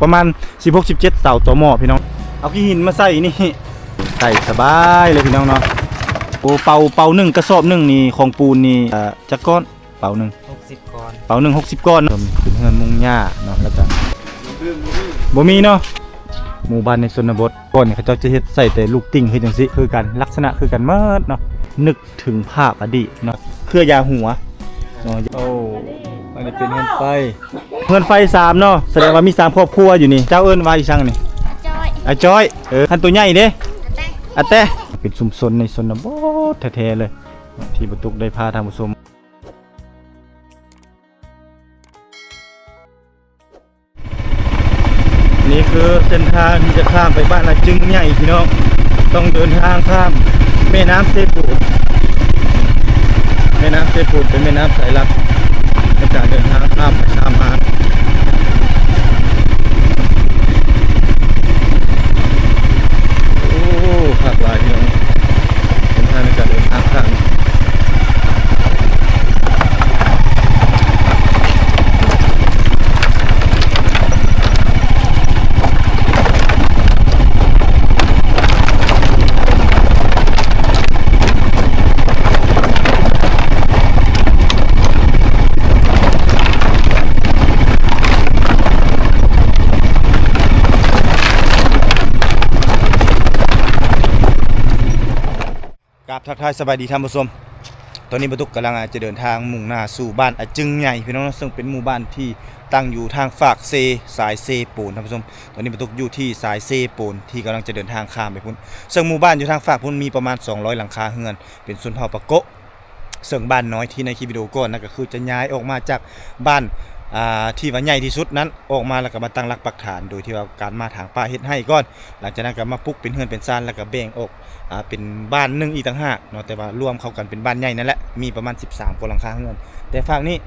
ประมาณ16-17เสาต่อหม้อพี่น้องเอาขี้หินมาใส่นี่ใส่สบายเลยพี่น้องเนาะโอ้เป่าหนึ่งกระสอบหนึ่งนี่ของปูนนี่จักก้อนเป่าหนึ่ง60 ก้อนเป่าหนึ่ง60 ก้อนขึ้นเฮือนมุงหญ้าเนาะแล้วก็บ่มีเนาะหมู่บ้านในชนบทก่อนนี่เขาเจ้าจะเฮ็ดใส่แต่ลูกติ่งคือจังซี่คือกันลักษณะคือกันหมดเนาะนึกถึงภาพอดีตเนาะเครือยาหัวเนาะโอ้อันนี้เป็นเฮือนไฟ3เนาะแสดงว่ามี3ครอบครัวอยู่นี่เจ้าเอิ้นว่าอีสังนี่อาจ้อยคันตัวใหญ่เด้อาแต่เป็นชุมชนในชนบทแท้ๆเลยที่บ่ตุกได้พาท่านผู้ชมนี่คือเส้นทางที่จะข้ามไปบ้านอาจึงใหญ่พี่น้องต้องเดินทางข้ามแม่น้ำเซปูนเป็นแม่น้ำสายหลักในการเดินทางข้ามไปข้ามมาโอ้ภาคหลายพี่น้องเส้นทางในการเดินทางข้ามทักทายสบายดีท่านผู้ชมตอนนี้บรรทุกกำลังจะเดินทางมุ่งหน้าสู่บ้านอาจึงใหญ่พี่น้องซึ่งเป็นหมู่บ้านที่ตั้งอยู่ทางฝากเซสายเซปูนท่านผู้ชมตอนนี้บรรทุกอยู่ที่สายเซปูนที่กำลังจะเดินทางข้ามไปพุ่นซึ่งหมู่บ้านอยู่ทางฝากพุ่นมีประมาณ200หลังคาเรือนเป็นชนเผ่าปะโกะซึ่งบ้านน้อยที่ในคลิปวิดีโอก่อนนั่นก็คือจะย้ายออกมาจากบ้านที่ว่าใหญ่ที่สุดนั้นออกมาแล้วก็มาตั้งหลักปักฐานโดยที่ว่าการมาถางป่าเฮ็ดให้ก่อนหลังจากนั้นก็มาปลูกเป็นเฮือนเป็นซ่านแล้วก็แบ่งออกเป็นบ้านนึงอีกต่างหากเนาะแต่ว่ารวมเข้ากันเป็นบ้านใหญ่นั่นแหละมีประมาณ13กว่าหลังคาเรือนแต่ฝั่งนี้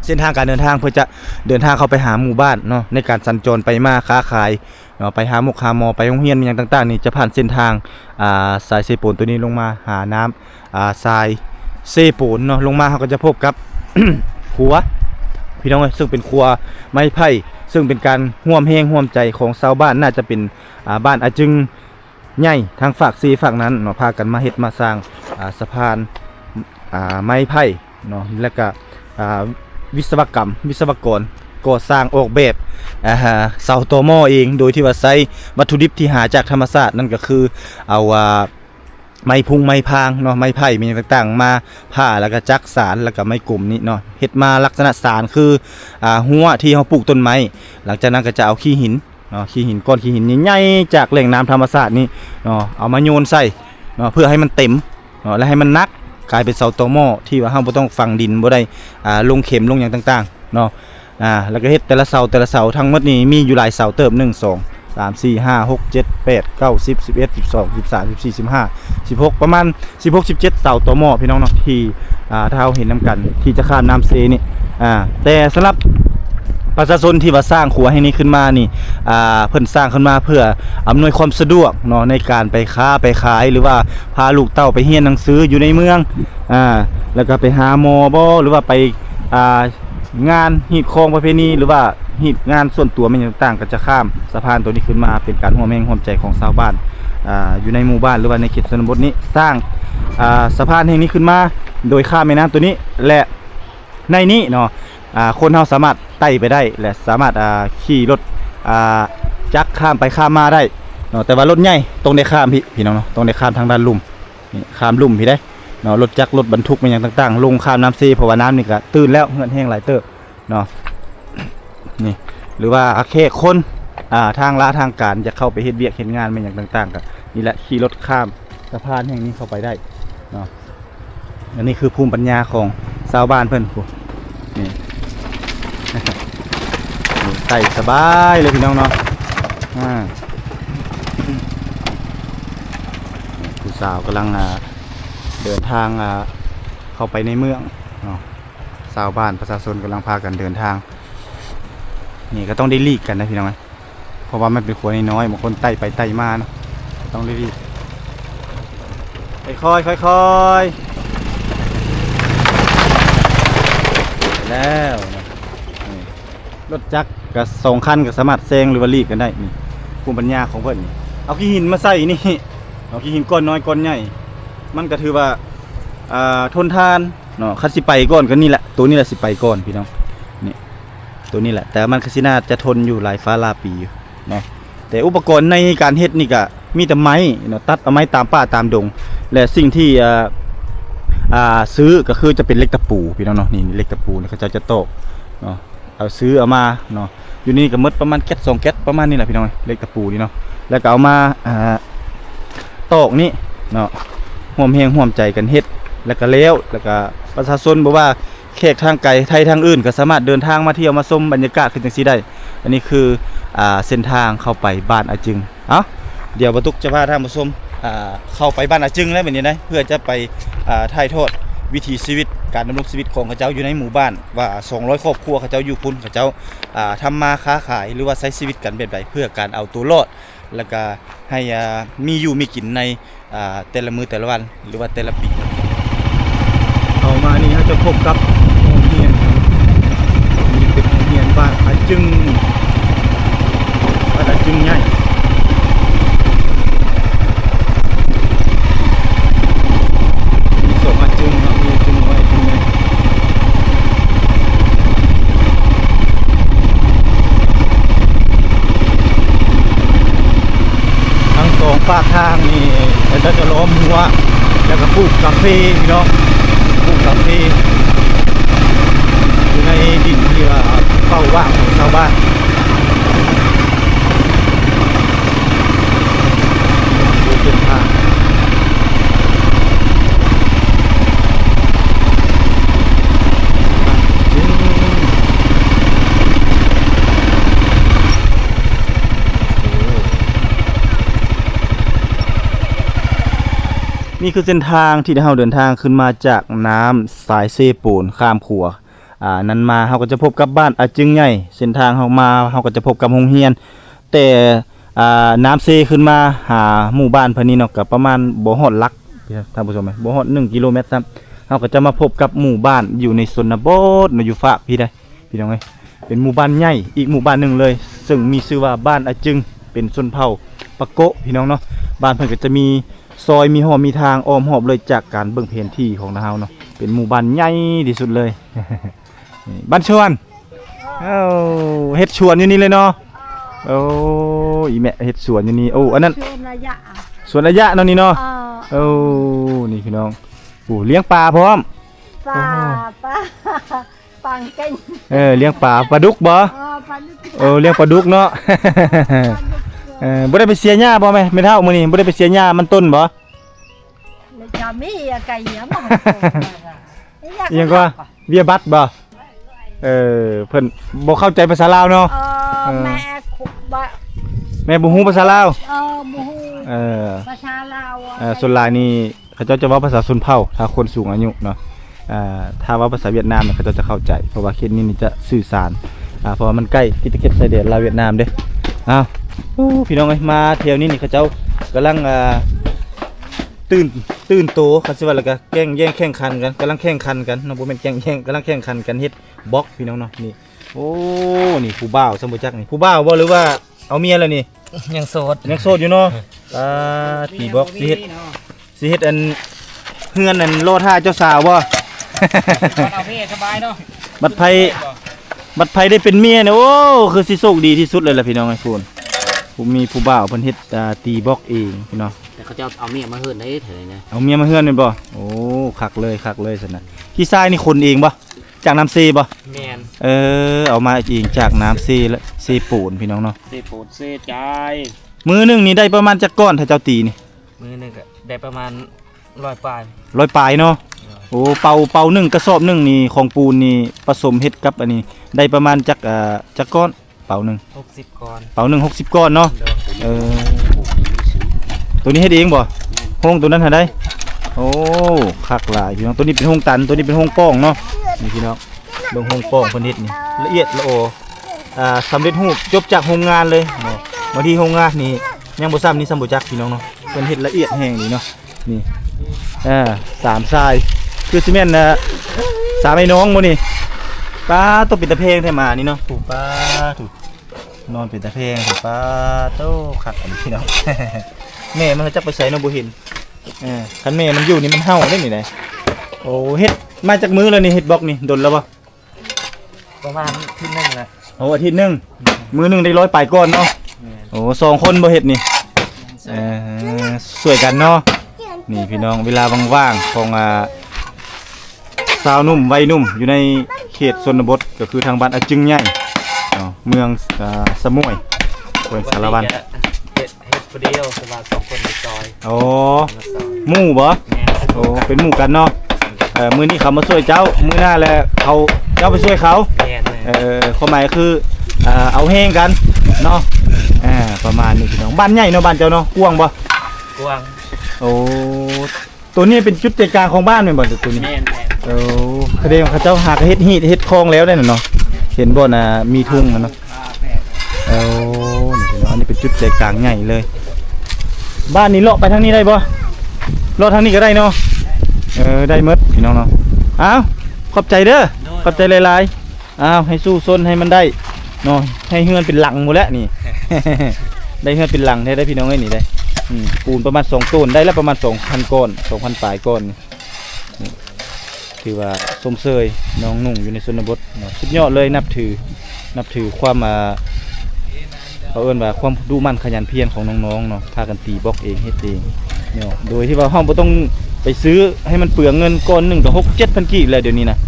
เส้นทางการเดินทางเพื่อจะเดินทางเข้าไปหาหมู่บ้านเนาะในการสัญจรไปมาค้าขายเนาะไปหาหมกหาหมอไปโรงเรียนอย่างต่างๆนี่จะผ่านเส้นทางสายเซปูนตัวนี้ลงมาหาน้ำทรายเซปูนเนาะลงมาเขาก็จะพบกับ ขัวพี่น้องซึ่งเป็นครัวไม้ไผ่ซึ่งเป็นการร่วมแห้งร่วมใจของชาวบ้านน่าจะเป็นบ้านอาจึงใหญ่ทางฝากซีฝากนั้นเนาะพากันมาเฮ็ดมาสร้างสะพานไม้ไผ่เนาะแล้วก็วิศวกรก่อสร้างออกแบบเสาตอหม้อเองโดยที่ว่าใช้วัตถุดิบที่หาจากธรรมชาตินั่นก็คือเอาไม้พุงไม้พางเนาะไม้ไผ่มีต่างๆมาผ่าแล้วก็จักสารแล้วก็ไม้กลุ่มนี้เนาะเฮ็ดมาลักษณะสารคือหัวที่เขาปลูกต้นไม้หลังจากนั้นก็จะเอาขี้หินเนาะขี้หินก้อนขี้หินใหญ่ๆจากแหล่งน้ำธรรมชาตินี่เนาะเอามาโยนใส่เนาะเพื่อให้มันเต็มเนาะและให้มันนักกลายเป็นเสาตอหม้อที่ว่าเฮาบ่ต้องฝังดินบ่ได้ลงเข็มลงอย่างต่างๆเนาะแล้วก็เฮ็ดแต่ละเสาทั้งหมดนี้มีอยู่หลายเสาเติบ1 2 3 4 5 6 7 8 9 10 11 12 13 14 15 16ประมาณ16-17เสาต่อหม้อพี่น้องเนาะที่ถ้าเราเห็นนำกันที่จะข้ามน้ำเซนี่แต่สำหรับประชาชนที่ว่าสร้างขัวให้นี้ขึ้นมานี่เพิ่นสร้างขึ้นมาเพื่ออำนวยความสะดวกเนาะในการไปค้าไปขายหรือว่าพาลูกเต้าไปเรียนหนังสืออยู่ในเมืองแล้วก็ไปหาหมอบ่หรือว่าไปงานหีดคองประเพณีหรือว่าหีดงานส่วนตัวมันต่างๆก็จะข้ามสะพานตัวนี้ขึ้นมาเป็นการร่วมแรงร่วมใจของชาวบ้านอยู่ในหมู่บ้านหรือว่าในเขตชนบทนี้สร้างสะพานแห่งนี้ขึ้นมาโดยข้ามแม่น้ำตัวนี้และในนี้เนาะคนเฮาสามารถไต่ไปได้และสามารถขี่รถจักรข้ามไปข้ามมาได้เนาะแต่ว่ารถใหญ่ต้องได้ข้ามพี่น้องเนาะต้องได้ข้ามทางด้านลุ่มนี่ข้ามลุ่มพี่ได้เนาะรถจักรรถบรรทุกมันอย่างต่างๆลงข้ามน้ำซีเพราะว่าน้ำนี่ก็ตื้นแล้วเหือดแห้งหลายเติบเนาะนี่หรือว่าแค่คนทางละทางการจะเข้าไปเฮ็ดเวียกเฮ็ดงานมันอย่างต่างๆกันนี่แหละขี่รถข้ามสะพานแห่งนี้เข้าไปได้เนาะอันนี้คือภูมิปัญญาของชาวบ้านเพิ่นนี่ ใส่สบายเลยพี่น้องเนาะผู้สาวกำลังเดินทางเข้าไปในเมืองเนาะชาวบ้านประชาชนกำลังพากันเดินทางนี่ก็ต้องได้รีบกันนะพี่น้องเพราะว่ามันเป็นขวดน้อยบางคนไต่ไปไต่มาเนาะต้องรีบค่อยแล้วรถจักร ก็2คันก็สามารถแซงหรือว่าลีกกันได้นี่ภูมิปัญญาของเพิ่นนี่เอาขี้หินมาใส่นี่เอาขี้หินก้อนน้อยก้อนใหญ่มันก็ถือว่าทนทานเนาะคันสิไปก่อนก็นี่แหละตัวนี้แหละสิไปก่อนพี่น้องนี่ตัวนี้แหละแต่มันก็สิน่าจะทนอยู่หลายฟ้าหลายปีอยู่เนาะแต่อุปกรณ์ในการเฮ็ดนี่ก็มีแต่ไม้เนาะตัดเอาไม้ตามป่าตามดงและสิ่งที่ซื้อก็คือจะเป็นเหล็กตะปูพี่น้องเนาะนี่เหล็กตะปูนี่เขาจะโตกเนาะเอาซื้อเอามาเนาะอยู่นี่ก็หมดประมาณแก๊ส2แก๊สประมาณนี้แหละพี่น้องเหล็กตะปูนี่เนาะแล้วก็เอามาตอกนี่เนาะร่วมแรงร่วมใจกันเฮ็ดแล้วก็แล้วก็ประชาชนบอกว่าแขกทางไกลไทยทางอื่นก็สามารถเดินทางมาเที่ยวมาชมบรรยากาศขึ้นจังซี่ได้อันนี้คือเส้นทางเข้าไปบ้านอาจึงเดี๋ยวบรรทุกจะพาท่านผู้ชมเข้าไปบ้านอาจึงแล้วแบบนี้นะเพื่อจะไปถ่ายทอดวิถีชีวิตการดำรงชีวิตของเขาเจ้าอยู่ในหมู่บ้านว่า200ครอบครัวเขาเจ้าอยู่พุ่นเขาเจ้าทำมาค้าขายหรือว่าใช้ชีวิตกันแบบใดเพื่อการเอาตัวรอดแล้วก็ให้มีอยู่มีกินในแต่ละมื้อแต่ละวันหรือว่าแต่ละปีเอามานี่จะพบกับโรงเรียนนี่เป็นโรงเรียนบ้านอาจึงใหญ่มีสองอาจึงเนาะมีอาจึงน้อยอาจึงใหญ่ทั้งสองปากทางนี่จะล้อมหัวแล้วก็ปลูกกาแฟพี่น้องปลูกกาแฟอยู่ในดินที่เฝ้าว่างของชาวบ้านดูเส้นทางนี่คือเส้นทางที่เราเดินทางขึ้นมาจากน้ำสายเซปูนข้ามขัวนั้นมาเราก็จะพบกับบ้านอาจึงใหญ่เส้นทางเรามาเราก็จะพบกับโรงเรียนแต่น้ำเซขึ้นมาหาหมู่บ้านเพิ่นนี่เนาะก็ประมาณบ่ฮอดลักท่านผู้ชมมั้ยบ่ฮอด1กิโลเมตรครับเราก็จะมาพบกับหมู่บ้านอยู่ในชนบทอยู่ฝากพี่ได้พี่น้องเอ้ยเป็นหมู่บ้านใหญ่อีกหมู่บ้านนึงเลยซึ่งมีชื่อว่าบ้านอาจึงเป็นชนเผ่าปะโกะพี่น้องเนาะบ้านเพิ่นก็จะมีซอยมีหอมีทางอ้อมหอบเลยจากการเบิ่งแผนที่ของเราเนาะเป็นหมู่บ้านใหญ่ที่สุดเลย บ้านชวนเฮ็ดชวนอยู่นี่เลยเนาะโอ้อีแม่เฮ็ดสวนอยู่นี่โอ้อันนั้นสวนระยะเนาะนี่เนาะโอ้นี่พี่น้องโอ้เลี้ยงปลาพร้อมปลาปังเก่งเลี้ยงปลาดุกบ่เลี้ยงปลาดุกเนาะบ่ได้ไปเสียหญ้าบ่แม่เฒ่ามื้อนี้บ่ได้ไปเสียหญ้ามันต้นบ่จะมีไก่เหนียวบ่ยังก็เวียบัตบ่เพิ่นบ่เข้าใจภาษาลาวเนาะแม่บ่ฮู้ภาษาลาวบ่ฮู้ภาษาลาวส่วนหลายนี่เขาเจ้าจะเว้าภาษาชนเผ่าถ้าคนสูงอายุเนาะถ้าว่าภาษาเวียดนามเขาเจ้าจะเข้าใจเพราะว่าเขตนี้นี่จะสื่อสารเพราะว่ามันใกล้ที่ตะเข็บชายแดนลาวเวียดนามเด้อ้าวพี่น้องเอ้ยมาเที่ยวนี้นี่เขาเจ้ากำลังตื่นโตคันสิว่าแล้วก็แข่งขันกันกำลังแข่งขันกันเนาะบ่แม่นแข่งกำลังแข่งขันกันเฮ็ดบล็อกพี่น้องเนาะนี่โอ้นี่ผู้บ่าวสมบูรณ์จักนี่ผู้บ่าวบ่หรือว่าเอาเมียแล้วนี่ยังโสดอยู่เนาะตีบล็อกสิเฮ็ดอันเฮือนอันรอท่าเจ้าสาวบ่เอาเมียสบายเนาะบัดไผได้เป็นเมียเนี่ยโอ้คือสิโชคดีที่สุดเลยล่ะพี่น้องไอ้คุณผมมีผู้บ่าวเพิ่นเฮ็ดตีบล็อกเองพี่น้องแต่เขาจะเอาเมียมาเฮือนได้เท่าไหร่นะเอาเมียมาเฮือนนี่บ่โอ้คักเลยซั่นน่ะพี่ชายนี่คนเองบ่จากน้ำซีบ่แม่นเอามาเองจากน้ำซีและซีปูนพี่น้องเนาะซีปูนซีใจมื้อนึงนี่ได้ประมาณจักก้อนถ้าเจ้าตีนี่มื้อนึงก็ได้ประมาณ100 ปลายเนาะโอ้เป่า1กระสอบนึงนี่ของปูนนี่ผสมเฮ็ดกับอันนี้ได้ประมาณจักก้อนเป่านึง60ก้อนเป่านึง60ก้อนเนาะตัวนี้เฮ็ดเองบ่ห้องตัวนั้นหาได้โอ้คักหลายพี่น้องตัวนี้เป็นห้องตันตัวนี้เป็นห้องป้องเนาะนี่พี่น้องเบิ่งห้องป้องเพิ่นเฮ็ดนี่ละเอียดละโอสำเร็จรูปจบจากโรงงานเลยเนาะบางทีโรงงานนี่ยังบ่ซ้ำนี่ซ้ำบ่จักพี่น้องเนาะเพิ่นเฮ็ดละเอียดแฮงนี่เนาะนี่3ทรายคือซีเมนต์3ไอ้น้องมื้อนี่ป้าต้องปิดตะเพลงแท้มานี่เนาะถูกป้าถูก นอนเป็นตะเพงป้าโตขัดอันนี้พี่น้อง แม่มันจะไปใส่เนาะบ่เห็นคันแม่มันอยู่นี่มันเห่าได้นี่ไดโอ้เฮ็ดมาจากมื้อแล้วนี่เฮ็ดบล็อกนี่ดนแล้วบ่ ประมาณที่นึงแหละ โอ้อาทิตย์หนึงมื้อหนึงได้100ปลายก้อนเนาะโอ้2คนบ่เฮ็ดนี่ช่วยกันเนาะนี่พี่น้องเวลาว่างๆของสาวหนุ่มวัยหนุ่มอยู่ในเขตชนบทก็คือทางบ้านอาจึงใหญ่เมืองสมุยแขวงสารวัตร เฮ็ดคนเดียวสบาย2คนในซอย โอ้หมู่บ่ แม่ โอ้เป็นหมู่กันเนาะมื้อนี้เขามาช่วยเจ้ามื้อหน้าแล้วเขาเจ้าไปช่วยเขา แม่ ความหมายคือเอาแห้งกันเนาะประมาณนี้พี่น้องบ้านใหญ่เนาะบ้านเจ้าเนาะกว้างบ่ กว้าง โอ้ตัวนี้เป็นจุดใจกลางของบ้านแม่นบ่ตัวนี้ แม่ โอ้แสดงว่าเขาเจ้าหากเฮ็ดฮีดเฮ็ดคลองแล้วได้น่ะเนาะเห็นบ่น่ะมีทุ่งน่ะเนาะโอ้นี่พี่น้องอันนี้เป็นจุดใจกลางใหญ่เลยบ้านนี้เลาะไปทางนี้ได้บ่เลาะทางนี้ก็ได้เนาะได้หมดพี่น้องเนาะอ้าวขอบใจเด้อขอบใจหลายๆอ้าวให้สู้ซนให้มันได้เนาะให้เฮือนเป็นหลังหมดแล้วนี่ ได้เฮือนเป็นหลังได้พี่น้องเอ้ยนี่ได้ปูนประมาณ2ต้นได้แล้วประมาณ 2,000 ก้อน 2,000 ปลายก้อนนี่คือว่าสมเสยน้องนุ่งอยู่ในชนบทเนาะสุดยอดเลยนับถือความเขาเอิ้นว่าความดูมั่นขยันเพียรของน้องๆเนาะพากันตีบล็อกเองเฮ็ดเองเนาะโดยที่ว่าเฮาบ่ต้องไปซื้อให้มันเปลืองเงินก้อนหนึงก็ 6-7,000 กีบแล้วเดี๋ยวนี้นะ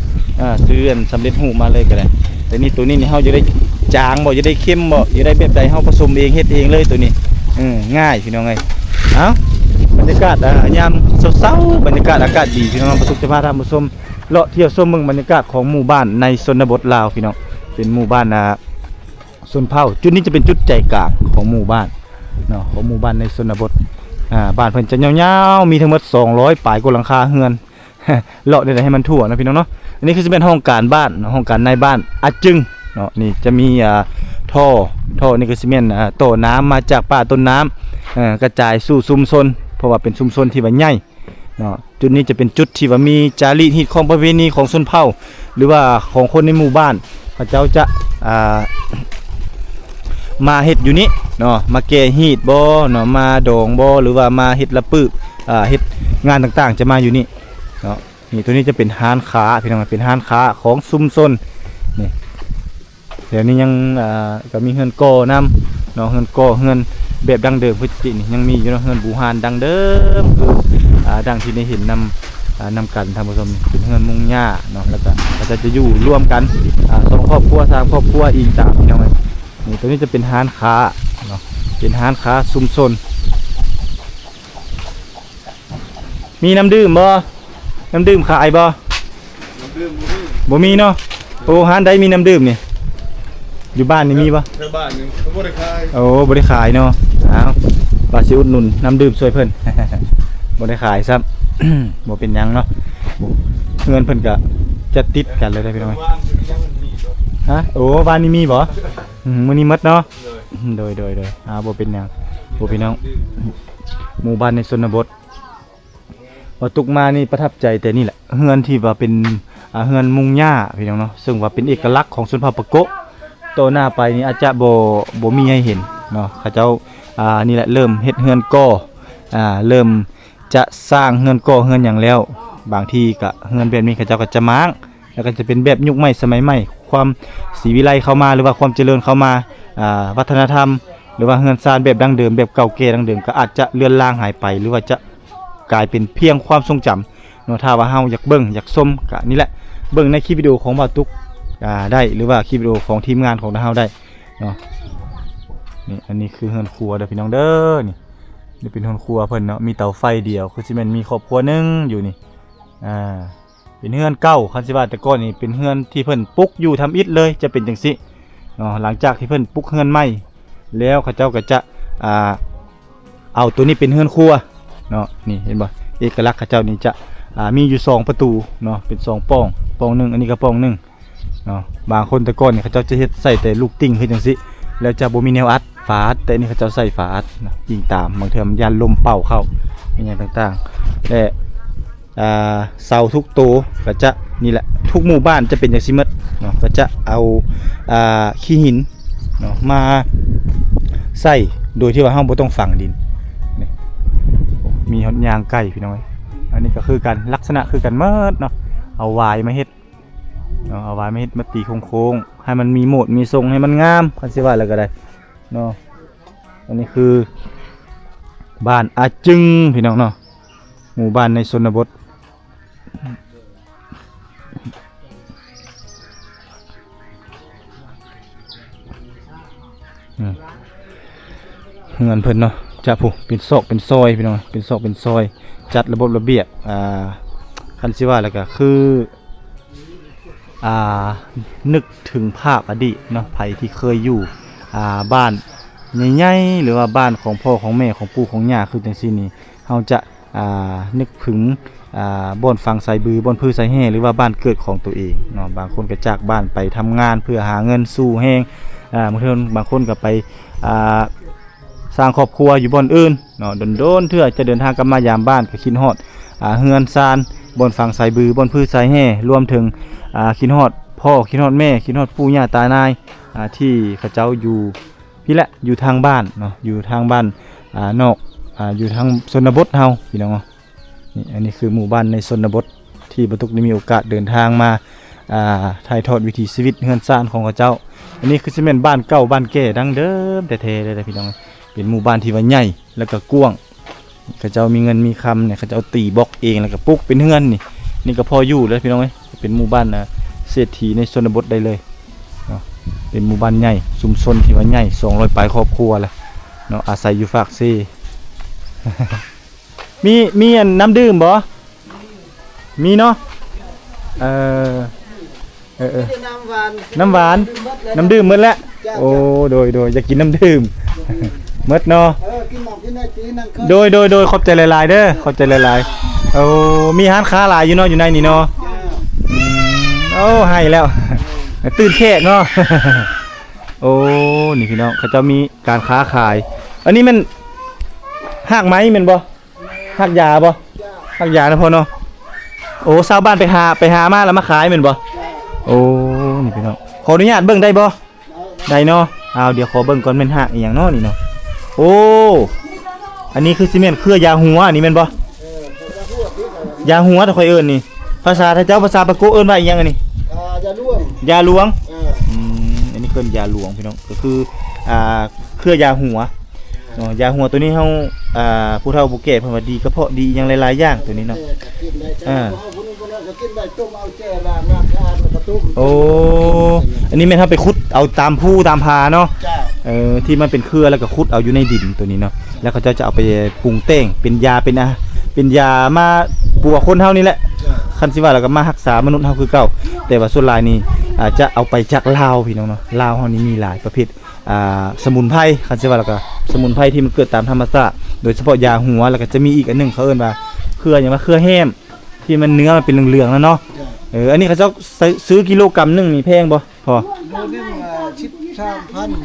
ซื้ออันสำเร็จรูปมาเลยก็ได้แต่นี่ตัวนี้นี่เฮาจะได้จางบ่จะได้เข้มบ่จะได้แบบใดเฮาผสมเองเฮ็ดเองเลยตัวนี้ง่ายพี่น้องเอ้ยเอ้าบรรยากาศยามเช้าๆบรรยากาศอากาศดีพี่น้องประสบจะพาท่านผู้ชมเลาะเที่ยวชมเมืองบรรยากาศของหมู่บ้านในชนบทลาวพี่น้องเป็นหมู่บ้านชนเผ่าจุดนี้จะเป็นจุดใจกลางของหมู่บ้านเนาะของหมู่บ้านในชนบทบ้านเพิ่นจะยาวๆมีทั้งหมด200ปลายกว่าหลังคาเฮือน เลาะได้ให้มันทั่วนะพี่น้องเนาะอันนี้คือจะเป็นห้องการบ้านห้องการในบ้านอาจึงเนาะนี่จะมีท่อนี่คือซีเมนต์โต้น้ำมาจากป่าต้นน้ำกระจายสู่ชุมชนเพราะว่าเป็นชุมชนที่ว่าใหญ่เนาะจุดนี้จะเป็นจุดที่ว่ามีจารีตฮิตของประเพณีของชนเผ่าหรือว่าของคนในหมู่บ้านพระเจ้าจะมาเฮ็ดอยู่นี้เนาะมาแก่ฮีดบ่เนาะมาดองบ่หรือว่ามาเฮ็ดละปึกเฮ็ดงานต่างๆจะมาอยู่นี่เนาะนี่ตัวนี้จะเป็นห้านค้าพี่น้องเป็นห้านค้าของชุมชนนี่เดี๋ยวนี้ยังก็มีเฮือนก่อนำเนาะเฮือนก่อเฮือนแบบดั้งเดิมพุทธินี่ยังมีอยู่เนาะเฮือนบูฮานดั้งเดิมคือดังที่ได้เห็นนำกันท่านผู้ชมเป็นเฮือนมุงหญ้าเนาะแล้วก็จะอยู่ร่วมกัน2ครอบครัว3ครอบครัวอีกตามพี่น้องนี่ตัวนี้จะเป็นห้านค้าเนาะเป็นห้านค้าชุมชนมีน้ำดื่มบ่น้ำดื่มขายบ่บ่มีเนาะโอ้ห้านใดมีน้ำดื่มนี่อยู่บ้านนี่มีบ่ ทางบ้านนึงบ่ได้ขาย โอ้บ่ได้ขายเนาะอ้าวว่าสิอุดหนุนน้ำดื่มช่วยเพิ่น บ่ได้ขายซ้ำ บ่เป็นหยังเนาะเงินเพิ่นก็จะติดกันเลยได้พี่น้อง บ้านนึงยังมีบ่ ฮะโอ้บ้านนี้มีบ่มื้อนี้หมดเนาะโดยบ่เป็นหยังบ่พี่น้องหมู่บ้านในชนบทพอตุกมานี่ประทับใจแต่นี่แหละเฮือนที่ว่าเป็นเฮือนมุงหญ้าพี่น้องเนาะซึ่งว่าเป็นเอกลักษณ์ของชนเผ่าปะโกะโตหน้าไปนี่อาจจะบ่มีให้เห็นเนาะเขาเจ้านี่แหละเริ่มเฮ็ดเฮือนก่อเริ่มจะสร้างเฮือนก่อเฮือนหยังแล้วบางทีก็เฮือนแบบนี้เขาเจ้าก็จะม้างแล้วก็จะเป็นแบบยุคใหม่สมัยใหม่ความศรีวิไลเข้ามาหรือว่าความเจริญเข้ามาวัฒนธรรมหรือว่าเฮือนซานแบบดั้งเดิมแบบเก่าแก่ดั้งเดิมก็อาจจะเลือนลางหายไปหรือว่าจะกลายเป็นเพียงความทรงจำเนาะถ้าว่าเฮาอยากเบิ่งอยากชมก็นี่แหละเบิ่งในคลิปวิดีโอของบ่าวตุ๊กได้หรือว่าคลิปวิดีโอของทีมงานของเฮาได้เนาะนี่อันนี้คือเฮือนครัวเด้อพี่น้องเด้อนี่เป็นเฮือนครัวเพิ่นเนาะมีเตาไฟเดียวคือสิแม่นมีครอบครัวหนึงอยู่นี่เป็นเฮือนเก่าคันสิว่าแต่ก่อนนี่เป็นเฮือนที่เพิ่นปลุกอยู่ทำอิฐเลยจะเป็นจังซี่เนาะหลังจากที่เพิ่นปลุกเฮือนใหม่แล้วเขาเจ้าก็จะเอาตัวนี้เป็นเฮือนครัวเนาะนี่เห็นบ่เอกลักษณ์เขาเจ้านี่จะมีอยู่2ประตูเนาะเป็น2ป้องนึงอันนี้ก็ป้องนึงเนาะบางคนแต่ก่อนนี่เขาเจ้าจะเฮ็ดใส่แต่ลูกติ่งคือจังซี่แล้วจะบ่มีแนวอัดฝาอัดแต่นี่เขาเจ้าใส่ฝาอัดนะยิงตามบางเทื่อมันยันลมเป่าเข้าอย่างต่างๆและเสาทุกตัวก็จะนี่แหละทุกหมู่บ้านจะเป็นอย่างซิมัดเนาะก็จะเอาขี้หิน เนาะมาใส่โดยที่ว่าเฮาบ่ต้องฝังดินนี่มีหนยางไก่พี่น้องเอ้ยอันนี้ก็คือกันลักษณะคือกันหมดเนาะเอาวายมาเฮ็ดเนาะเอาวายมาเฮ็ดมาตีโค้งๆให้มันมีโหมดมีทรงให้มันงามคันสิว่าแล้วก็ได้เนาะอันนี้คือบ้านอาจึงพี่น้องเนาะหมู่บ้านในชนบทเงินเพิ่นเนาะจะผู้เป็นซอกเป็นซอยพี่น้องเป็นซอกเป็นซอยจัดระบบระเบียบคันสิว่าแล้วก็คือนึกถึงภาพอดีตเนาะไผที่เคยอยู่บ้านใหญ่ๆหรือว่าบ้านของพ่อของแม่ของปู่ของย่าคือจังซี่นี่เฮาจะนึกถึงบ่อนฟังไสบือบ่อนพือไสแห่หรือว่าบ้านเกิดของตัวเองเนาะบางคนก็จากบ้านไปทำงานเพื่อหาเงินสู่แฮงบางคนก็ไปสร้างครอบครัวอยู่บ่อนอื่นเนาะโดนๆเทื่อจะเดินทางกลับมายามบ้านก็คิดฮอดเฮือนซานบ่อนฟังไสบือบ่อนพือไสแห่รวมถึงคิดฮอดพ่อคิดฮอดแม่คิดฮอดปู่ย่าตายายที่เขาเจ้าอยู่พี่แหละอยู่ทางบ้านเนาะอยู่ทางบ้านนอกอยู่ทางชนบทเฮาพี่น้องนี่อันนี้คือหมู่บ้านในชนบทที่บรรทุกได้มีโอกาสเดินทางมาถ่ายทอดวิถีชีวิตเฮือนซ่านของเขาเจ้าอันนี้คือสิแม่นบ้านเก่าบ้านแก่ดั้งเดิมแต่แท้ๆเลยพี่น้องเป็นหมู่บ้านที่ว่าใหญ่แล้วก็กว้างเขาเจ้ามีเงินมีคำเนี่ยเขาเจ้าตีบล็อกเองแล้วก็ปลูกเป็นเฮือนนี่ก็พออยู่แล้วพี่น้องเป็นหมู่บ้านเศรษฐีในชนบทได้เลยเนาะเป็นหมู่บ้านใหญ่ชุมชนที่ว่าใหญ่200ปลายครอบครัวแหละเนาะอาศัยอยู่ฝากเซ มีอันน้ำดื่มบ่มีเนาะน้ำหวานน้ำดื่มหมดแล้วโอ้โดยอยากกินน้ำดื่ม หมดเนาะโดยขอบใจหลายๆเด้อขอบใจหลายๆโอ้มีร้านค้าหลายอยู่เนาะอยู่ในนี่เนาะโอ้ให้แล้ว ตื่นแขกเนาะ โอ้นี่พี่น้องเขาจะมีการค้าขายอันนี้มันหากไม้แม่นบ่หากยาบ่หากยานะพ่อเนาะโอ้ชาวบ้านไปหามาแล้วมาขายแม่นบ่โอ้นี่พี่น้องขออนุญาตเบิ่งได้บ่ได้เนาะเอาเดี๋ยวขอเบิ่งก่อนแม่นหากอีหยังเนาะนี่เนาะโอ้อันนี้คือซีเมนต์เครือยาหัวอันนี้แม่นบ่ยาหัวถ้าค่อยเอิ้นนี่ภาษาไทยเจ้าภาษาปะโกเอิ้นว่าอีหยังอันนี้ยาหลวงอันนี้คือยาหลวงพี่น้องก็คือเครือยาหัวยาหัวตัวนี้เฮาผู้เฒ่าผู้แก่เพิ่นว่าดีกระเพาะดีอย่างหลายๆอย่างตัวนี้เนาะโอ้อันนี้แม่นเฮาไปขุดเอาตามภูตามผาเนาะที่มันเป็นเครือแล้วก็ขุดเอาอยู่ในดินตัวนี้เนาะแล้วเขาจะเอาไปปรุงแต่งเป็นยาเป็นยามาปัวคนเฮานี่แหละคันสิว่าแล้วก็มารักษามนุษย์เฮาคือเก่าแต่ว่าส่วนหลายนี่จะเอาไปจากลาวพี่น้องเนาะลาวเฮานี่มีหลายประเภทสมุนไพรคันสิว่าแล้วก็สมุนไพรที่มันเกิดตามธรรมชาติโดยเฉพาะยาหัวแล้วก็จะมีอีกอันนึงเขาเอิ้นว่าเครือหยังว่าเครือแห้มที่มันเนื้อมันเป็นเหลืองๆแล้วเนาะอันนี้เขาจะซื้อกิโลกรัมนึงนี่แพงบ่พอ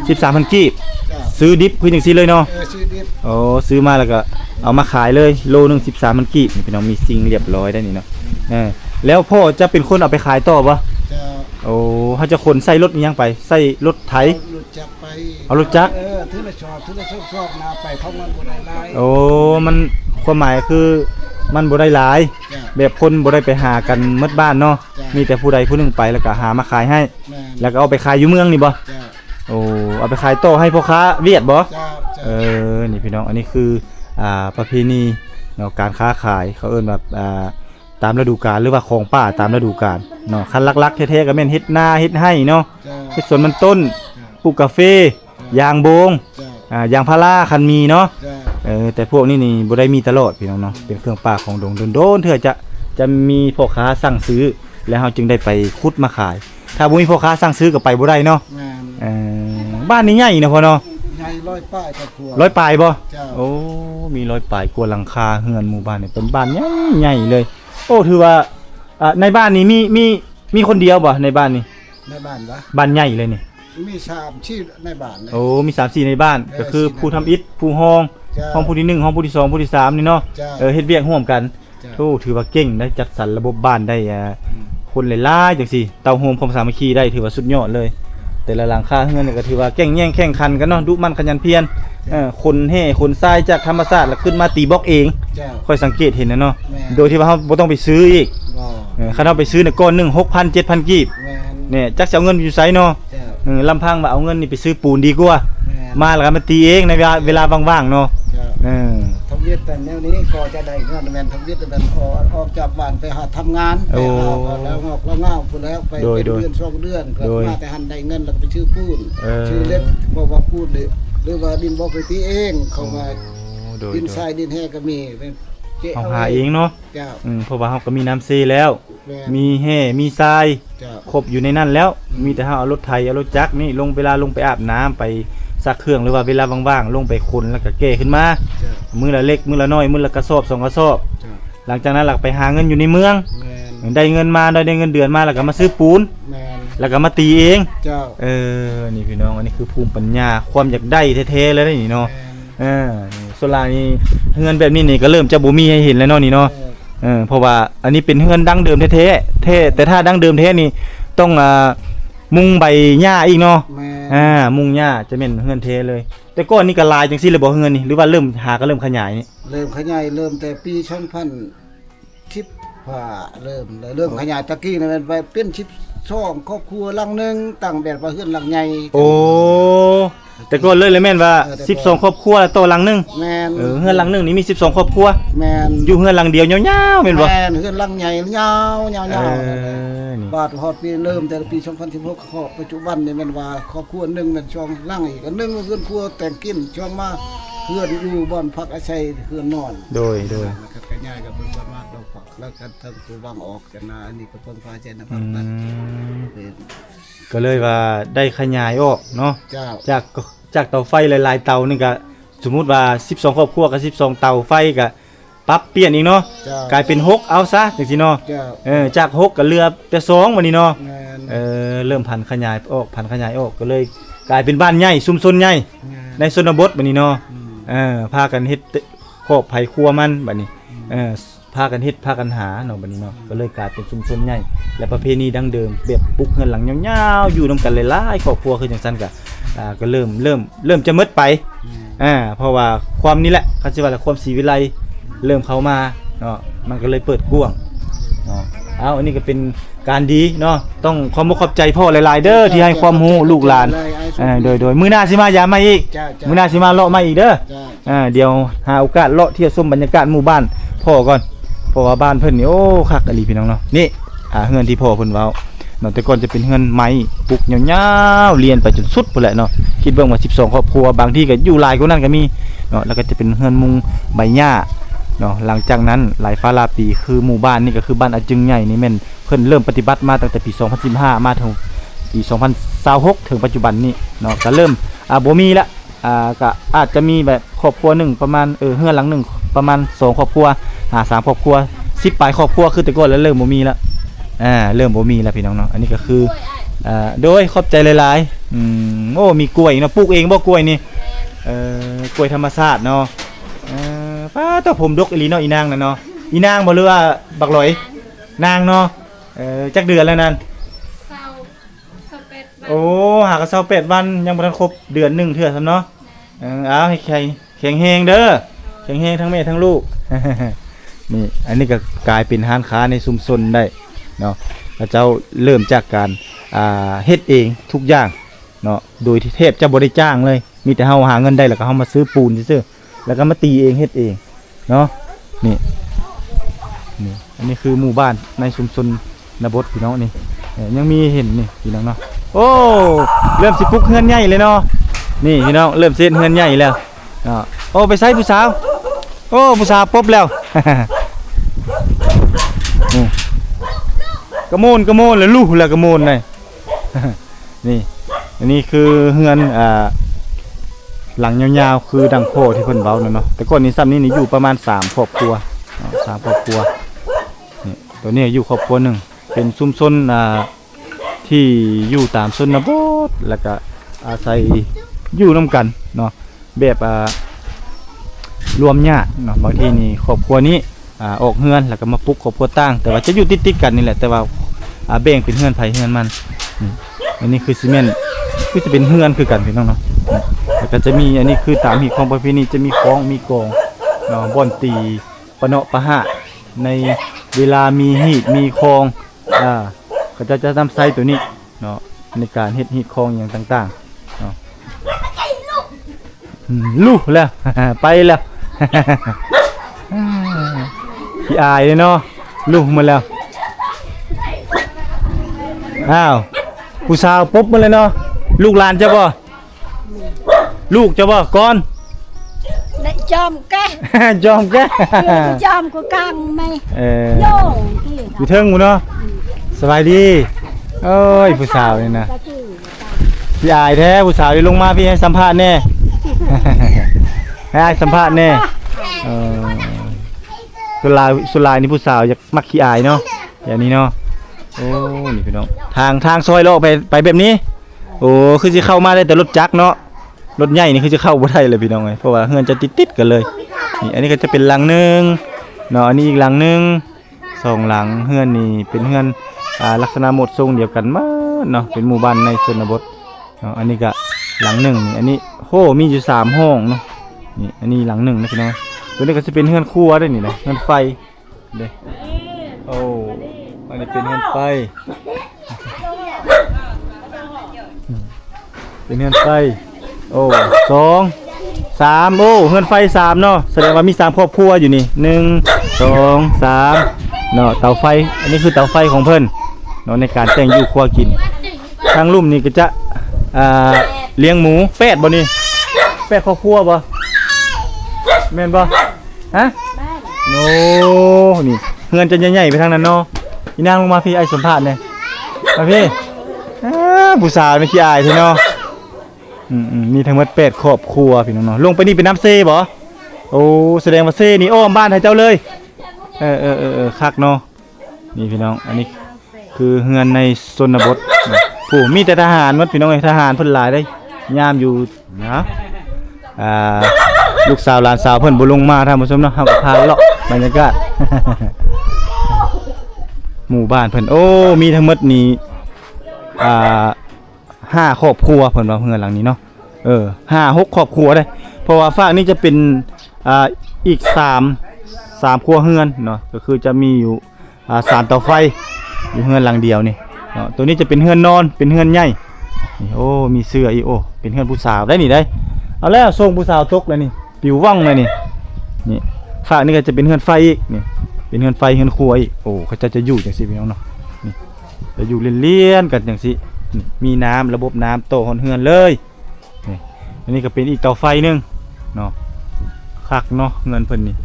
13,000 กีบซื้อดิบคือจังซี่เลยเนาะซื้อดิบโอ้ซื้อมาแล้วก็เอามาขายเลยโลนึง13,000 กีบนี่พี่น้องมีสิ่งเรียบร้อยได้นี่เนาะแล้วพ่อจะเป็นคนเอาไปขายต่อบ่โอ้เขาจะขนใส่รถยังไปใส่รถไถเอารถจักรถือละชอบนาไปเพราะมันบ่ได้หลายโอ้มันความหมายคือมันบ่ได้หลายแบบคนบ่ได้ไปหากันหมดบ้านเนาะมีแต่ผู้ใดผู้หนึงไปแล้วก็หามาขายให้แล้วก็เอาไปขายอยู่เมืองนี่บ่โอ้เอาไปขายต่อให้พ่อค้าเวียดบ่นี่พี่น้องอันนี้คือประเพณีเนาะการค้าขายเขาเอิ้นแบบตามฤดูกาลหรือว่าของป่าตามฤดูกาลเนาะคันลักๆแท้ๆก็แม่นเฮ็ดนาเฮ็ดไร่เนาะเฮ็ดสวนมันต้นปลูกกาแฟยางโบงยางพาราคันมีเนาะแต่พวกนี้นี่บ่ได้มีตลอดพี่น้องเนาะเป็นเครื่องป่าของดงโดนๆเถื่อจะมีพ่อค้าสั่งซื้อแล้วเฮาจึงได้ไปขุดมาขายถ้าบ่มีพ่อค้าสั่งซื้อก็ไปบ่ได้เนาะบ้านนี้ใหญ่นะพ่อเนาะใหญ่100 ปลายครอบครัว100 ปลายบ่โอ้มี100 ปลายกว่าหลังคาเฮือนหมู่บ้านนี่เป็นบ้านใหญ่เลยโอ้ถือว่าในบ้านนี้มีคนเดียวบ่ในบ้านนี้ในบ้านวะบ้านใหญ่เลยนี่มี3ที่ในบ้านโอ้มี3-4ในบ้านก็คือผู้ทำอิฐผู้ห้องผู้ที่1ห้องผู้ที่2ผู้ที่3นี่เนาะเฮ็ดเวียกร่วมกันโอ้ถือว่าเก่งได้จัดสรรระบบบ้านได้คนหลายๆจังซี่เตาโฮมความสามัคคีได้ถือว่าสุดยอดเลย แต่ละหลังคาเฮือนนี่ก็ถือว่าแข่งแย่งแข่งขันกันเนาะดุมันขยันเพียรคนแห่คนทรายจากธรรมชาติแล้วขึ้นมาตีบล็อกเอง เจ้า ค่อยสังเกตเห็นนะเนาะ แม่น โดยที่ว่าเฮาบ่ต้องไปซื้ออีก บ่ คันเฮาไปซื้อเนี่ยก้อนหนึง 6,000 7,000 กีบ แม่น เนี่ยจักสิเอาเงินอยู่ไสเนาะ เจ้า ลำพังว่าเอาเงินนี่ไปซื้อปูนดีกว่า แม่น มาแล้วก็มาตีเองในเวลาว่างๆเนาะ เจ้า เออ ทำเวียดแต่แนวนี้ก็จะได้เงินแม่นทำเวียดแต่แม่นออกจากบ้านไปหาทำงานไปหาก็แล้วงอกแล้วเงาพุ่นแล้วไปเป็นเดือน2เดือนก็มาแต่หันได้เงินแล้วก็ไปชื่อปูนชื่อเล็กเพราะว่าปูนหรือว่าดินบ่ไปตีเองเข้ามา โดย ดินทรายดินแห้งก็มีเป็นเจ๊ เอาหาเองเนาะ เจ้า เพราะว่าเฮาก็มีน้ำซีแล้ว แม่ มีแห่มีทราย เจ้า ครบอยู่ในนั้นแล้ว มีแต่เฮาเอารถไถเอารถจักรนี่ลงเวลาลงไปอาบน้ำไปซักเครื่องหรือว่าเวลาว่างๆลงไปคนแล้วก็แก้ขึ้นมา เจ้า มือละเล็กมือละน้อยมือละกระสอบ2กระสอบ เจ้า หลังจากนั้นหลักไปหาเงินอยู่ในเมือง แม่น ได้เงินมาได้เงินเดือนมาแล้วก็มาซื้อปูน แม่น แล้วก็มาตีเอง เจ้า นี่พี่น้องอันนี้คือภูมิปัญญาความอยากได้แท้ๆเลยนี่เนาะ แม่น นี่ส่วนหลายนี่เงินแบบนี้นี่ก็เริ่มจะบ่มีให้เห็นแล้วเนาะนี่เนาะ เพราะว่าอันนี้เป็นเฮือนดั้งเดิมแท้ๆแต่ถ้าดั้งเดิมแท้นี่ต้องมุงใบหญ้าอีกเนาะ แม่น มุงหญ้าจะเป็นเฮือนแท้เลย แต่ก่อนนี่ก็ลายจังซี่เลยบ่เฮือนนี่หรือว่าเริ่มเริ่มขยายนี่ เริ่มขยายเริ่มแต่ปี2010ว่าเริ่มขยายตะกี้นั่นไปเป็น12ครอบครัวหลังหนึงตั้งแบบว่าเฮือนหลังใหญ่ โอ้แต่ก่อนเลยแม่นว่า แต่ก่อน 12ครอบครัวต่อหลังหนึง แม่น เฮือนหลังหนึงนี่มี12ครอบครัว แม่น อยู่เฮือนหลังเดียวยาวๆแม่นบ่ แม่นเฮือนหลังใหญ่ยาวๆนั่นแหละ นี่ บาทฮอดปีเริ่มแต่ปี2016ขอปัจจุบันนี่แม่นว่าครอบครัวหนึงแม่นช่องหลังอีกอันหนึงเฮือนครัวแต่งกินช่องมาเฮือนอยู่บ่อนพักอาศัยเฮือนนอน โดย นะครับก็ง่ายกับเพิ่นบ้านมากเราปักแล้วกันทั้งตัวบางออกกันนะอันนี้ก็เพิ่นพาเจนนะค อื รับนั่น ม เป็น ก็เลยว่าได้ขยายออกเนาะ เจ้า จากเตาไฟหลายๆเตานี่ก็สมมุติว่า12ครอบครัวกับ12เตาไฟก็ปรับเปลี่ยนอีกเนาะ เจ้าก ลายเป็น6เอาซะจังซี่เนาะ เจ้า จาก6ก็เหลือแต่2บัดนี้เนาะ แม่น เริ่มพันขยายออกก็เลยกลายเป็นบ้านใหญ่ชุมชนใหญ่ แม่น ในชนบทบัดนี้เนาะ อืม พากันเฮ็ดครอบไผครัวมันบัดนี้พากันเฮ็ดพากันหาเนาะบัดนี้เนาะก็เลยกลายเป็นชุมชนใหญ่และประเพณีดั้งเดิมแบบปลูกเฮือนหลังยาวๆอยู่นํกันหลายๆครอบครัวคือจังซั่นก็เริ่มจะหมดไป เพราะว่าความนี้แหละเขาสิว่าความศรีวิไลเริ่มเข้ามาเนาะมันก็เลยเปิดกว้างเนาะอันนี้ก็เป็นการดีเนาะต้องขอบใจพ่อหลายๆเด้อที่ให้ความรู้ลูกหลานโดยมื้อหน้าสิมายามมาอีก เจ้า มื้อหน้าสิมาเลาะมาอีกเด้อ เจ้า เดี๋ยวหาโอกาสเลาะเที่ยวชมบรรยากาศหมู่บ้านพ่อก่อนเพราะว่าบ้านเพิ่นนี่โอ้คักอลีพี่น้องเนาะนี่เฮือนที่พ่อเพิ่นเว้าเนาะแต่ก่อนจะเป็นเฮือนไม้ปลูกยาวๆเรียนไปจนสุดพุ่นแหละเนาะคิดเบิ่งว่า12ครอบครัวบางที่ก็อยู่หลายกว่านั้นก็มีเนาะแล้วก็จะเป็นเฮือนมุงใบหญ้าเนาะหลังจากนั้นหลายฟ้าลาปีคือหมู่บ้านนี่ก็คือบ้านอาจึงใหญ่นี่แม่นเพิ่นเริ่มปฏิบัติมาตั้งแต่ปี2015มาถึงปี2026ถึงปัจจุบันนี้เนาะก็เริ่มบ่มีละก็อาจจะมีแบบครอบครัวหนึงประมาณเฮือนหลังหนึงประมาณ2ครอบครัว3ครอบครัว10ปลายครอบครัวคือแต่ก่อนแล้วเริ่มบ่มีละเริ่มบ่มีแล้วพี่น้องเนาะอันนี้ก็คือโดยขอบใจหลายๆโอ้มีกล้วยเนาะปลูกเองบ่กล้วยนี่กล้วยธรรมชาติเนาะป้าตัวผมดกอีหลีเนาะอีนางน่ะเนาะอีนางบ่หรือว่าบักหลอยนางเนาะจักเดือนแล้วนั่น เศร้าเป็ด โอ้หากะ28วันยังบ่ทันครบเดือนหนึงเทื่อซั่นเนาะเอาให้แข็งแรงเด้อแข็งแรงทั้งแม่ทั้งลูก นี่อันนี้ก็กลายเป็นร้านค้าในชุมชนได้เนาะพระเจ้าเริ่มจากการเฮ็ดเองทุกอย่างเนาะโดยที่เทพจะบ่ได้จ้างเลยมีแต่เฮาหาเงินได้แล้วก็เฮามาซื้อปูนซื่อๆแล้วก็มาตีเองเฮ็ดเองเนาะนี่อันนี้คือหมู่บ้านในชุมชนนบทพี่น้องนี่ยังมีเห็นนี่พี่น้องเนาะโอ้เริ่มสิปลุกเฮือนใหญ่เลยเนาะนี่พี่น้องเริ่มเฮ็ดเฮือนใหญ่แล้วโอ้ไปไสผู้สาวโอ้ผู้สาวพบแล้ว กระโมนแล้วลูกแล้วกระโมนเลย นี่อันนี้คือเฮือนหลังยาวๆคือดังโพที่เพิ่นเว้านั่นเนาะแต่ก่อนนี้ซ้ำนี้นี่อยู่ประมาณ3ครอบครัว3ครอบครัวนี่ตัวนี้อยู่ครอบครัวหนึงเป็นชุมชนที่อยู่ตามชนบทแล้วก็อาศัยอยู่ร่วมกันเนาะแบบรวมญาติเนาะบางทีนี่ครอบครัวนี้ออกเฮือนแล้วก็มาปลุกครอบครัวต่างแต่ว่าจะอยู่ติดๆกันนี่แหละแต่ว่าแบ่งเป็นเฮือนไผเฮือนมันอันนี้คือซีเมนต์ คือจะเป็นเฮือนคือกันพี่น้องเนาะแล้วก็จะมีอันนี้คือตามหีบของประเพณีจะมีคล้องมีกองเนาะบ่อนตีปะเนาะปะหะในเวลามีหีบมีคองก็จะทำไส้ตัวนี้เนาะในการเฮ็ดหีบคองอย่างต่างๆเนาะลูกแล้ว ไปแล้ว พี่อายเลยเนาะลูกมาแล้วอ้าวผู้สาวปุ๊บมาเลยเนาะลูกหลานจะบ่ลูกจะบ่ก่อน ได้จอมแก จอมแก จอมก็กังไหมโยงที่ อยู่เทิงหมู่เนาะสบายดีเอ้ยผู้สาวนี่นะ ก็คือ พี่อายแท้ผู้สาวนี่ลงมาพี่ให้สัมภาษณ์แน่ ให้สัมภาษณ์แน่สุลายนี่ผู้สาวอยากมักขี้อายเนาะอย่างนี้เนาะโอ้นี่พี่น้องทางซอยเราไปแบบนี้โอ้คือจะเข้ามาได้แต่รถจักรเนาะรถใหญ่นี่คือจะเข้าบ่ได้เลยพี่น้องเพราะว่าเฮือนจะติดกันเลยนี่อันนี้ก็จะเป็นหลังนึงเนาะอันนี้อีกหลังนึง2หลังเฮือนนี่เป็นเฮือนลักษณะหมดทรงเดียวกันหมดเนาะเป็นหมู่บ้านในชนบทเนาะอันนี้ก็หลังนึงนี่อันนี้โหมีอยู่3ห้องเนาะนี่อันนี้หลังนึงนะพี่น้องตัวนี้ก็จะเป็นเฮือนครัวด้วยนี่นะเฮือนไฟเด้โอ้อันนี้เป็นเฮือนไฟเป็นเฮือนไฟโอ้2 3โอ้เฮือนไฟ3เนาะแสดงว่ามี3ครอบครัวอยู่นี่1 2 3เนาะเตาไฟอันนี้คือเตาไฟของเพิ่นเนาะในการแต่งอยู่ครัวกินทางลุ่มนี่ก็จะเลี้ยงหมู8บ่นี่8ครอบครัวบ่แม่นบ่ฮะโน้นี่เฮือนจะใหญ่ๆไปทางนั้นเนาะอีนางลงมาพี่ไอ้สัมภาษณ์เนี่ยมาพี่ผู้สาวไม่ขี้อายเท่เนาะมีทั้งหมด8ครอบครัวพี่น้องเนาะลงไปนี่เป็นน้ำเซ่บ่โอ้แสดงว่าเซ่นี่อ้อมบ้านให้เจ้าเลยคักเนาะนี่พี่น้องอันนี้คือเฮือนในชนบทผู้มีแต่ทหารหมดพี่น้องทหารเพิ่นหลายได้ยามอยู่นะลูกสาวหลานสาวเพิ่นบ่ลงมาท่านผู้ชมเนาะเฮาก็พาเลาะบรรยากาศ หมู่บ้านเพิ่นโอ้มีทั้งหมดนี่5ครอบครัวเพิ่นว่าเฮือนหลังนี้เนาะ5-6ครอบครัวได้เพราะว่าฝั่งนี้จะเป็นอีก3ครัวเฮือนเนาะก็คือจะมีอยู่3เตาไฟอยู่เฮือนหลังเดียวนี่เนาะตัวนี้จะเป็นเฮือนนอนเป็นเฮือนใหญ่นี่โอ้มีเสื้ออีกโอ้เป็นเฮือนผู้สาวได้นี่ได้เอาแล้วส่งผู้สาวตกเลยนี่ปิวว่องเลยนี่ฝั่งนี้ก็จะเป็นเฮือนไฟอีกนี่เป็นเฮือนไฟเฮือนครัวอีกโอ้เขาจะอยู่จังซี่พี่น้องเนาะนี่จะอยู่เลี่ยนๆกันจังซี่มีน้ำระบบน้ำโตหอนเฮือนเลยนี่อันนี้ก็เป็นอีกเตาไฟนึงเนาะคักเนาะเงินเพิ่นนี่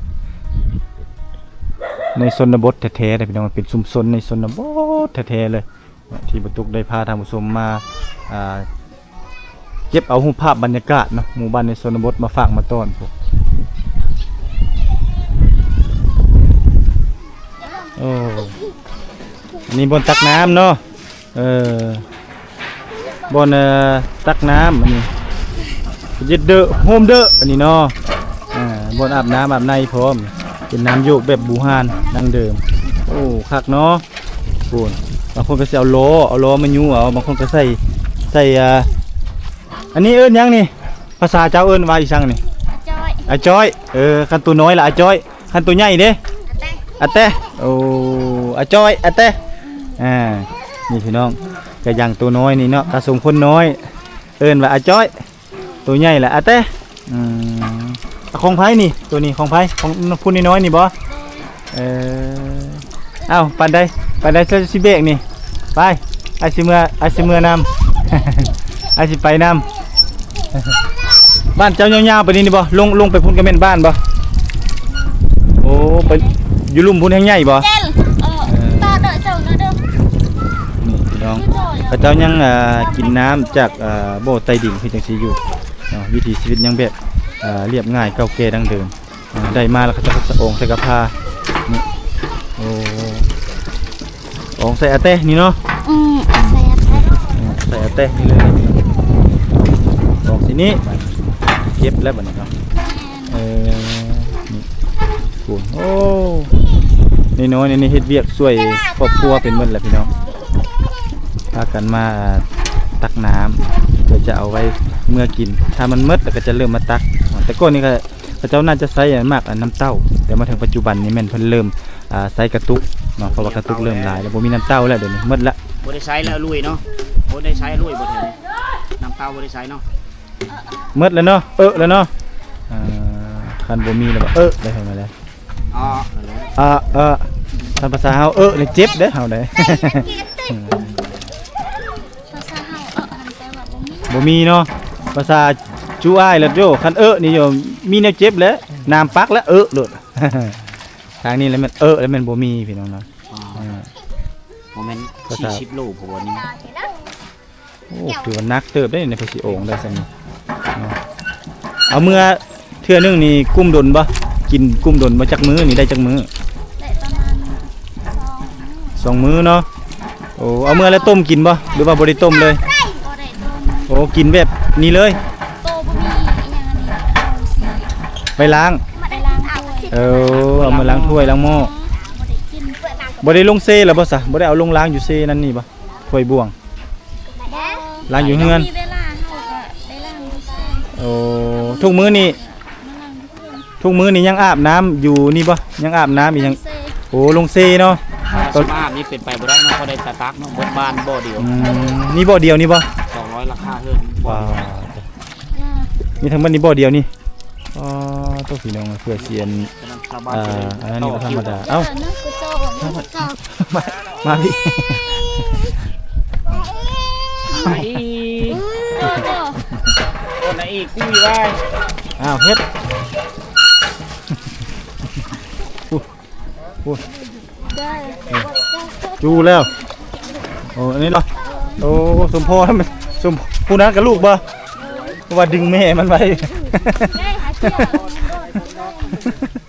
ในชนบทแท้ๆเลยพี่น้องเป็นชุมชนในชนบทแท้ๆเลยที่บรรทุกได้พาท่านผู้ชมมาเก็บเอารูปภาพบรรยากาศเนาะหมู่บ้านในชนบทมาฝากมาต้อนพวกโอ้นี่บนตักน้ำเนาะบนตักน้ำอันนี้ยึดเดอะโฮมเดอะอันนี้เนาะบนอาบน้ำอาบในพร้อมเป็นน้ำโยกแบบบูฮานดังเดิมโอ้คักเนาะปูนบางคนก็เอาล้อมายูเอาบางคนก็ใส่อันนี้เอิ้นยังนี่ภาษาเจ้าเอิ้นว่าอีสังนี่อาจ้อยคันตัวน้อยละอาจ้อยคันตัวใหญ่เด้อาเต้โอ้อาจ้อยอาเต้นี่พี่น้องกระยังตัวน้อยนี่เนาะกระสงคนน้อยเอิ้นว่าอาจ้อยตัวใหญ่ละอาเต้ของไผ่นี่ตัวนี้ของไผ่ของพูนน้อยนี่บ่เอ้าปันได้สิเบกนี่ไปไอซิเมื่อนำ ไอซิไปนำบ้านเจ้ายาวๆไปนี่บ่ลงไปพุ่นกระเม็นบ้านบ่โอ้ไปอยู่ลุ่มพุ่นแห่งใหญ่บ่ตาเด้อเจ้านะเด้อ นี่พี่น้องพระเจ้ายังกินน้ำจากบ่อใต้ดินคือจังซี่อยู่วิถีชีวิตยังแบบเรียบง่ายเก่าแก่ดั้งเดิมได้มาแล้วก็จะสะองใส่กระพานี่โอ้องใส่อาเต้นี่เนาะใส่อาเต้นี่เลยองสีนี้เก็บแล้วบัดนี้เนาะนี่คุณโอ้นี่น้อยนี่เฮ็ดเวียกช่วยครอบครัวเป็นหมดแหละพี่น้องพากันมาตักน้ำ พื่อจะเอาไว้เมื่อกินถ้ามันหมดแล้วก็จะเริ่มมาตักแต่ก่อนนี่ก็เขาเจ้าน่าจะใช้มากน้ำเต้าแต่มาถึงปัจจุบันนี้แม่นเพิ่นเริ่มใช้กระตุกเนาะเพราะว่ากระตุกเริ่มหลายแล้วบ่มีน้ำเต้าแล้วเดี๋ยวนี้หมดละ บ่ได้ใช้แล้วลุยเนาะบ่ได้ใช้ลุยบ่เถิดน้ำเต้าบ่ได้ใช้เนาะ หมดแล้วเนาะแล้วเนาะคันบ่มีแล้วบ่ได้เท่านั้นแหละ อ๋อ ท่านภาษาเฮานี่เจ็บเด้อเฮาได้ ภาษาเฮาหันแต่ว่าบ่มี บ่มีเนาะภาษาจูอ้ายแล้วโยคันนี่โยมีแนวเจ็บแล้วน้ำปักแล้วโลด ทางนี้แล้วมันแล้วมันบ่มีพี่น้องเนาะ โมเมนต์40โลผมว่านี่ โอ้ถือว่านักเติบได้ในพระสิโองได้ซั่นเนาะเอาเมื่อเทื่อนึงนี่กุ้มดนบ่กินกุ้มดนบ่จักมื้อนี่ได้จักมื้อ ได้ประมาณ2 มื้อเนาะโอ้เอาเมื่อแล้วต้มกินบ่หรือว่าบ่ได้ต้มเลย 2บ่ได้ต้ม โอ้กินแบบนี้เลย โตบ่มีอีหยังอันนี้เอาสิ ไปล้าง มาได้ล้างถ้วย เอามาล้างถ้วยล้างหม้อ บ่ได้กิน บ่ได้ลงเซแล้วบ่ซะบ่ได้เอาลงล้างอยู่เซนั่นนี่บ่ถ้วยบ่วง ล้างอยู่เฮือน มีเวลาเฮาก็ได้ล้างอยู่ใส่ โอ้ทุกมื้อนี่ มาล้างอยู่เฮือน ทุกมื้อนี่ยังอาบน้ำอยู่นี่บ่ยังอาบน้ำอีกยัง เซ่ โอ้ลงเซเนาะ สภาพนี้เป็นไปบ่ได้เนาะบ่ได้ตะตักเนาะบ่บ้านบ่เดียว นี่บ่อเดียวนี่บ่ 200ราคาเฮือนบ่ ว้าว ย่า มีทั้งหมดนี่บ่อเดียวนี่อ๋อตัวพี่น้องเพื่อเสียน ฉะนั้นชาวบ้าน อันนั้นนี่ก็ธรรมดาเอ้า เนาะกูโตกูโต มาพี่ ไอ้ โตโต คนไหนอีกกุ้ยไว้ อ้าวเฮ็ด ได้ จูแล้วโอ้อันนี้เหรอโอ้สมพรมันสมผู้นั้นกับลูกบ่เพราะว่าดึงแม่มันไว้ ได้หาเที่ยว